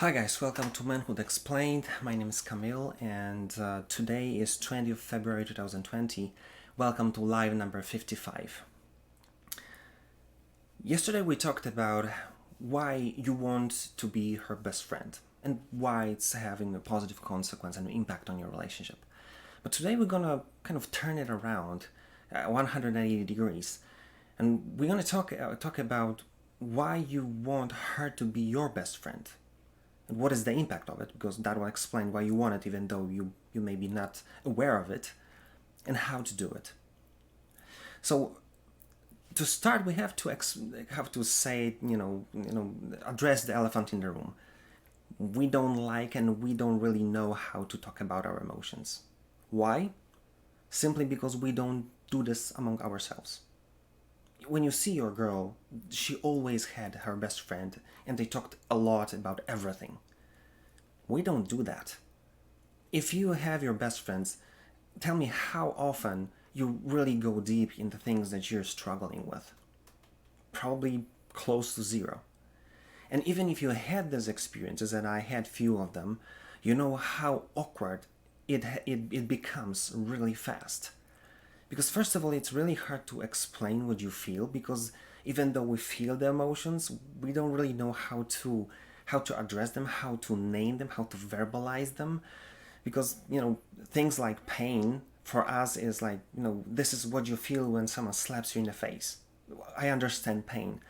Hi guys, welcome to Manhood Explained. My name is Camille and today is 20th of February 2020. Welcome to live number 55. Yesterday we talked about why you want to be her best friend and why it's having a positive consequence and impact on your relationship. But today we're gonna kind of turn it around 180 degrees, and we're gonna talk about why you want her to be your best friend. And what is the impact of it, because that will explain why you want it even though you may be not aware of it, and how to do it. So to start, we have to say, address the elephant in the room. We don't like and we don't really know how to talk about our emotions. Why? Simply because we don't do this among ourselves. When you see your girl, she always had her best friend and they talked a lot about everything. We don't do that. If you have your best friends, tell me how often you really go deep in the things that you're struggling with. Probably close to zero. And even if you had those experiences, and I had few of them, you know how awkward it becomes really fast. Because first of all, it's really hard to explain what you feel, because even though we feel the emotions, we don't really know how to address them, how to name them, how to verbalize them. Because things like pain for us is like, this is what you feel when someone slaps you in the face. I understand pain,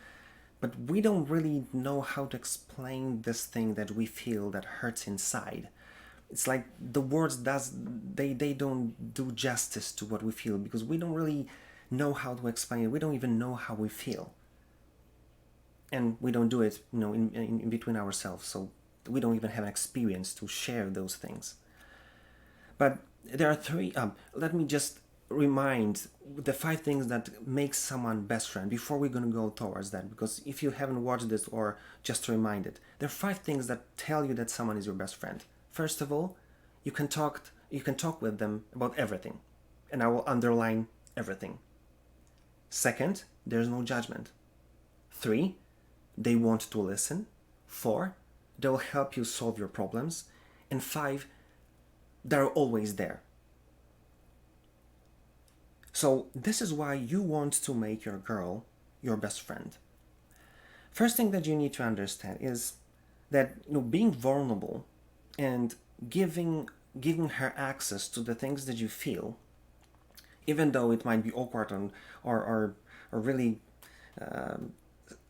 but we don't really know how to explain this thing that we feel that hurts inside. It's like the words they don't do justice to what we feel, because we don't really know how to explain it. We don't even know how we feel, and we don't do it in between ourselves, so we don't even have an experience to share those things. But there are three. Let me just remind the 5 things that make someone best friend before we're going to go towards that. Because if you haven't watched this, or just to remind it, there are 5 things that tell you that someone is your best friend. First of all, you can talk with them about everything, and I will underline everything. Second, there's no judgment. 3, they want to listen. 4, they'll help you solve your problems. And 5, they're always there. So this is why you want to make your girl your best friend. First thing that you need to understand is that being vulnerable and giving her access to the things that you feel, even though it might be awkward or really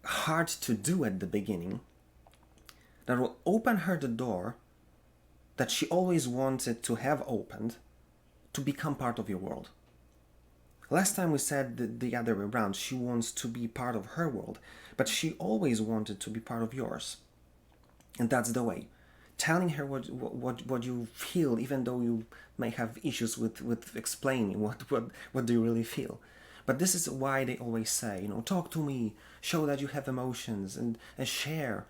hard to do at the beginning, that will open her the door that she always wanted to have opened, to become part of your world. Last time we said the other way around. She wants to be part of her world, but she always wanted to be part of yours. And that's the way. Telling her what you feel, even though you may have issues with explaining what do you really feel. But this is why they always say, talk to me, show that you have emotions, and share.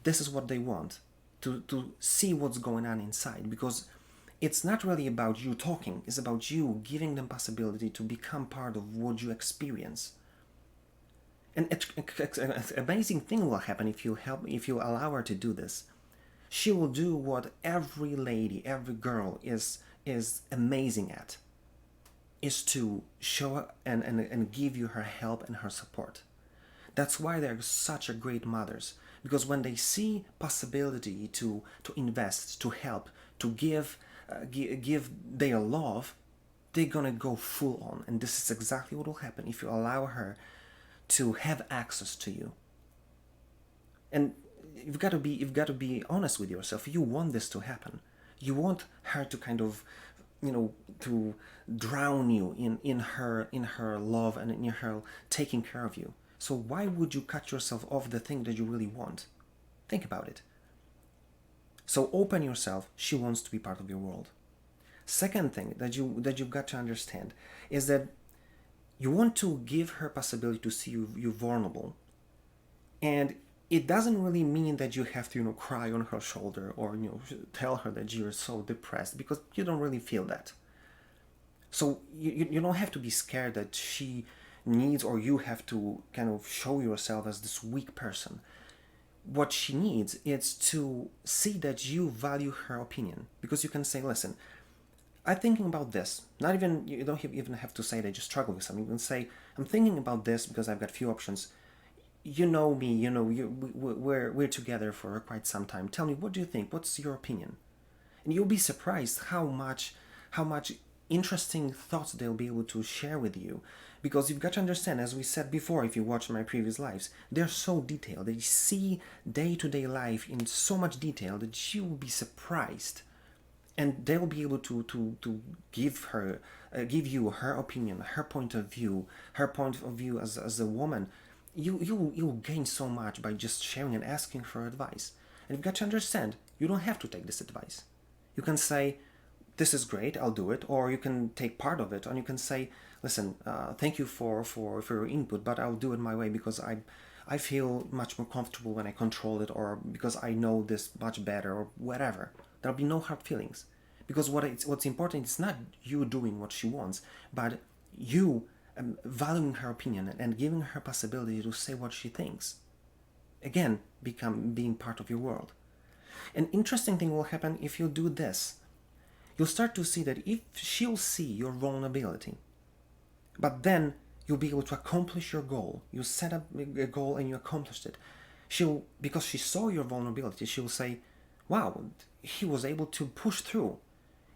This is what they want, to see what's going on inside, because it's not really about you talking, it's about you giving them possibility to become part of what you experience. And an amazing thing will happen if you allow her to do this. She will do what every lady, every girl is amazing at, is to show and give you her help and her support. That's why they're such a great mothers, because when they see possibility to invest, to help, to give their love, they're gonna go full on. And this is exactly what will happen if you allow her to have access to you. And you've got to be honest with yourself. You want this to happen. You want her to kind of to drown you in her love and in her taking care of you. So why would you cut yourself off the thing that you really want? Think about it. So open yourself. She wants to be part of your world. Second thing that you've got to understand is that you want to give her possibility to see you vulnerable. And it doesn't really mean that you have to cry on her shoulder, or tell her that you're so depressed, because you don't really feel that. So you don't have to be scared that she needs, or you have to kind of show yourself as this weak person. what she needs is to see that you value her opinion, because you can say, listen, I'm thinking about this. Not even, you don't even have to say that you struggle with something. You can say, I'm thinking about this because I've got few options. You know me, we're together for quite some time. Tell me, what do you think? What's your opinion? And you'll be surprised how much interesting thoughts they'll be able to share with you, because you've got to understand, as we said before, if you watch my previous lives, they're so detailed. They see day-to-day life in so much detail that you will be surprised, and they'll be able to give you her opinion, her point of view, as a woman. You'll gain so much by just sharing and asking for advice. And you've got to understand, you don't have to take this advice. You can say, this is great, I'll do it, or you can take part of it, and you can say, listen, thank you for your input, but I'll do it my way because I feel much more comfortable when I control it, or because I know this much better, or whatever. There'll be no hard feelings, because what's important is not you doing what she wants, but you valuing her opinion and giving her possibility to say what she thinks. Again, being part of your world. An interesting thing will happen if you do this. You'll start to see that if she'll see your vulnerability, but then you'll be able to accomplish your goal. You set up a goal and you accomplished it. Because she saw your vulnerability, she'll say, wow, he was able to push through.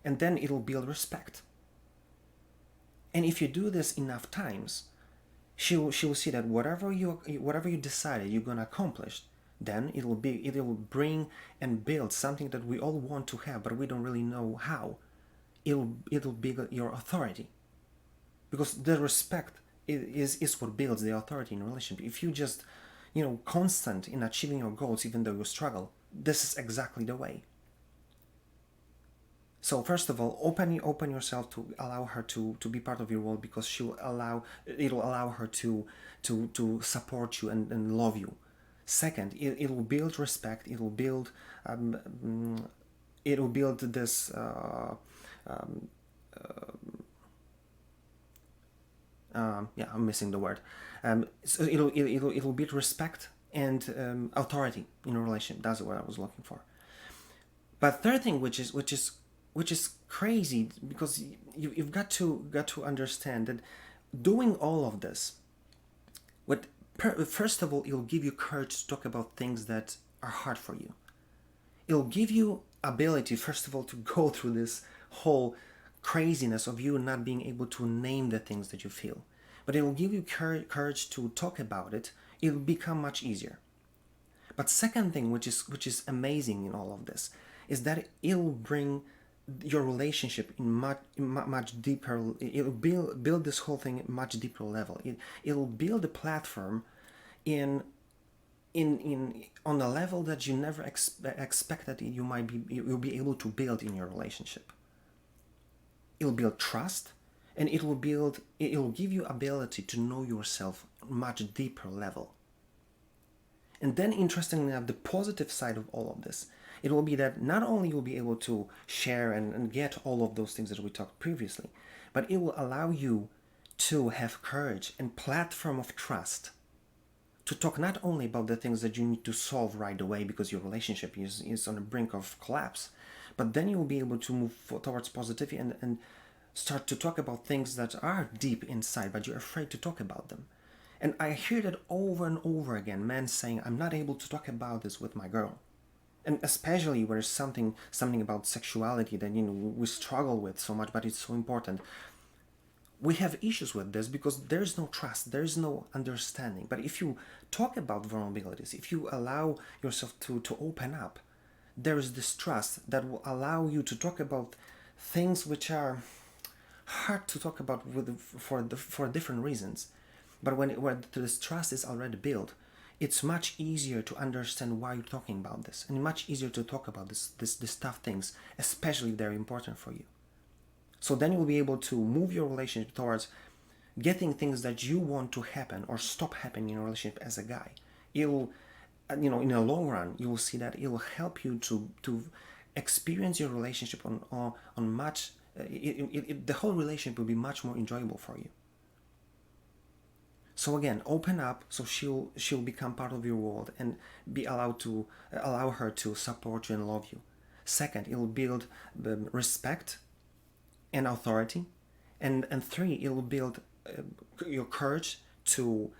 And then it'll build respect. And if you do this enough times, she'll see that whatever you decided you're gonna accomplish, then it'll bring and build something that we all want to have, but we don't really know how. It'll build your authority, because the respect is what builds the authority in a relationship. If you just constant in achieving your goals even though you struggle, this is exactly the way. So first of all, open yourself to allow her to be part of your world, because it'll allow her to support you and love you. Second, it will build respect. It will build this. Yeah, I'm missing the word. So it'll build respect and authority in a relationship. That's what I was looking for. But third thing, which is crazy, because you've got to understand that doing all of this, first of all, it'll give you courage to talk about things that are hard for you. It'll give you ability, first of all, to go through this whole craziness of you not being able to name the things that you feel. But it will give you courage to talk about it. It'll become much easier. But second thing, which is amazing in all of this, is that it'll bring your relationship in much deeper. It'll build this whole thing at much deeper level. It'll build a platform on a level that you never expected you'll be able to build in your relationship. It'll build trust, and it'll give you ability to know yourself much deeper level. And then, interestingly enough, the positive side of all of this, it will be that not only you'll be able to share and get all of those things that we talked previously, but it will allow you to have courage and platform of trust to talk not only about the things that you need to solve right away because your relationship is on the brink of collapse, but then you'll be able to move towards positivity and start to talk about things that are deep inside, but you're afraid to talk about them. And I hear that over and over again, men saying, I'm not able to talk about this with my girl. And especially where there's something about sexuality that we struggle with so much, but it's so important. We have issues with this because there's no trust, there's no understanding. But if you talk about vulnerabilities, if you allow yourself to open up, there is this trust that will allow you to talk about things which are hard to talk about for different reasons. But when this trust is already built, it's much easier to understand why you're talking about this, and much easier to talk about this tough things, especially if they're important for you. So then you'll be able to move your relationship towards getting things that you want to happen or stop happening in a relationship as a guy. It'll, in the long run, you will see that it will help you to experience your relationship on much. The whole relationship will be much more enjoyable for you. So again, open up so she'll become part of your world and be allowed to allow her to support you and love you. Second, it will build respect and authority, and three, it will build your courage to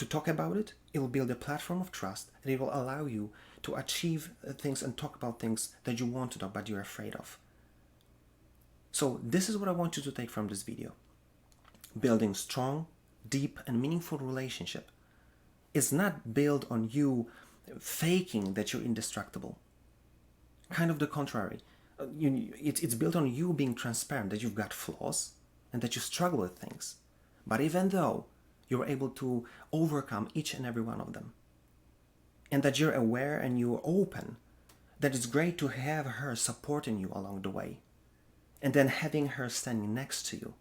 talk about it. It will build a platform of trust, and it will allow you to achieve things and talk about things that you want to talk but you're afraid of. So this is what I want you to take from this video. Building strong, deep, and meaningful relationship is not built on you faking that you're indestructible. Kind of the contrary. It's built on you being transparent that you've got flaws and that you struggle with things. But even though you're able to overcome each and every one of them, and that you're aware and you're open, that it's great to have her supporting you along the way, and then having her standing next to you,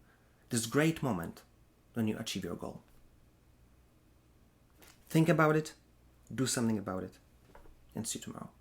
this great moment when you achieve your goal. Think about it, do something about it, and see you tomorrow.